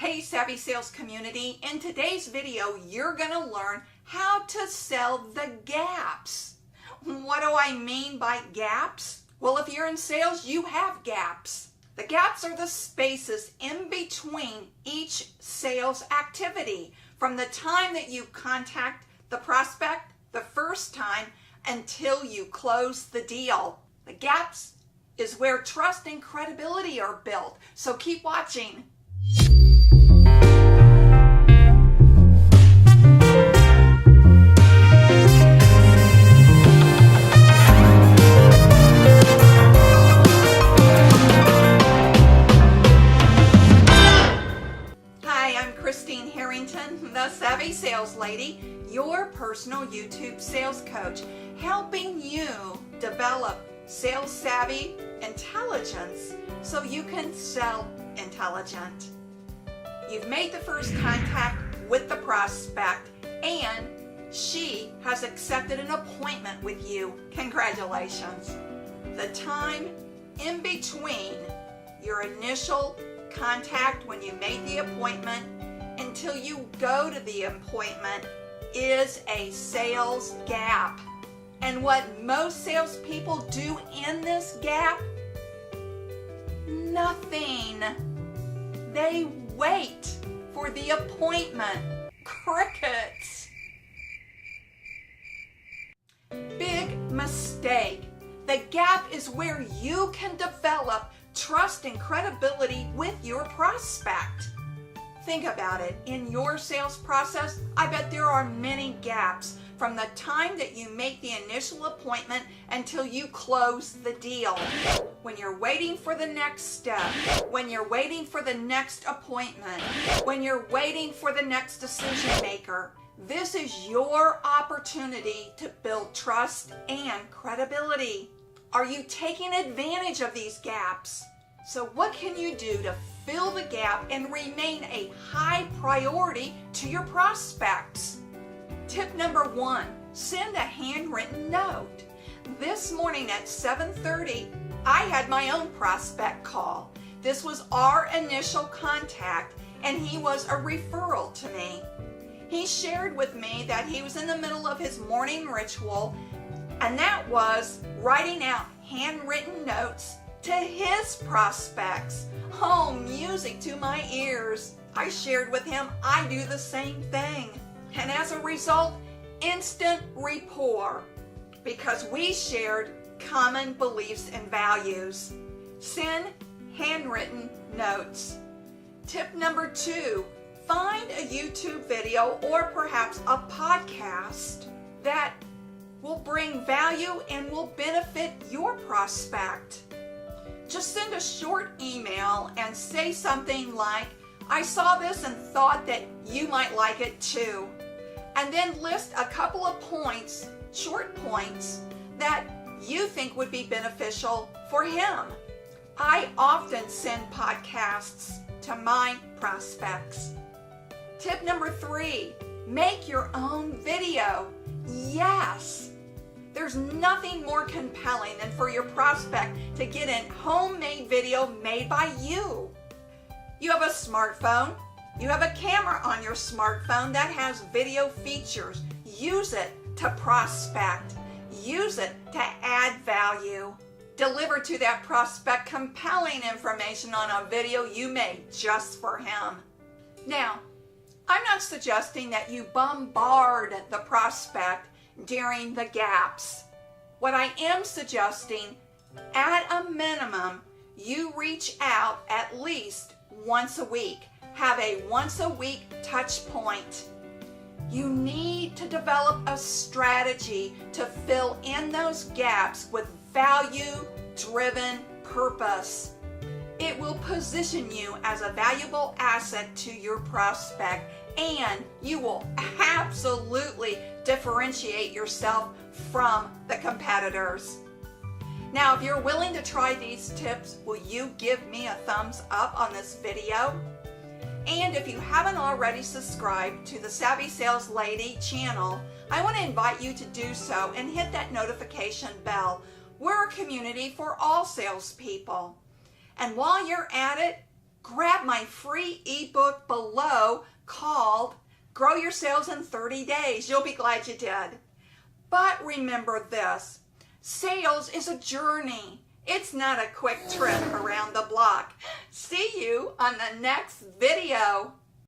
Hey Savvy Sales community, in today's video you're going to learn how to sell the gaps. What do I mean by gaps? Well, if you're in sales, you have gaps. The gaps are the spaces in between each sales activity, from the time that you contact the prospect the first time until you close the deal. The gaps is where trust and credibility are built, so keep watching. Harrington, the Savvy Sales Lady, your personal YouTube sales coach, helping you develop sales savvy intelligence so you can sell intelligent. You've made the first contact with the prospect and she has accepted an appointment with you. Congratulations. The time in between your initial contact when you made the appointment until you go to the appointment is a sales gap. And what most salespeople do in this gap? Nothing. They wait for the appointment. Crickets. Big mistake. The gap is where you can develop trust and credibility with your prospect. Think about it. In your sales process, I bet there are many gaps from the time that you make the initial appointment until you close the deal. When you're waiting for the next step, when you're waiting for the next appointment, when you're waiting for the next decision maker, this is your opportunity to build trust and credibility. Are you taking advantage of these gaps? So what can you do to fill the gap and remain a high priority to your prospects? Tip number 1, send a handwritten note. This morning at 7:30, I had my own prospect call. This was our initial contact and he was a referral to me. He shared with me that he was in the middle of his morning ritual, and that was writing out handwritten notes to his prospects. Oh, music to my ears. I shared with him I do the same thing. And as a result, instant rapport, because we shared common beliefs and values. Send handwritten notes. Tip number 2, find a YouTube video or perhaps a podcast that will bring value and will benefit your prospect. Just send a short email and say something like, I saw this and thought that you might like it too. And then list a couple of points, short points, that you think would be beneficial for him. I often send podcasts to my prospects. Tip number 3, make your own video. Yes. There's nothing more compelling than for your prospect to get a homemade video made by you. You have a smartphone. You have a camera on your smartphone that has video features. Use it to prospect. Use it to add value. Deliver to that prospect compelling information on a video you made just for him. Now, I'm not suggesting that you bombard the prospect during the gaps. What I am suggesting, at a minimum, you reach out at least once a week. Have a once a week touch point. You need to develop a strategy to fill in those gaps with value-driven purpose. It will position you as a valuable asset to your prospect, and you will absolutely differentiate yourself from the competitors. Now, if you're willing to try these tips, will you give me a thumbs up on this video? And if you haven't already subscribed to the Savvy Sales Lady channel, I want to invite you to do so and hit that notification bell. We're a community for all salespeople. And while you're at it, grab my free ebook below called Grow Your Sales in 30 Days. You'll be glad you did. But remember this, sales is a journey. It's not a quick trip around the block. See you on the next video.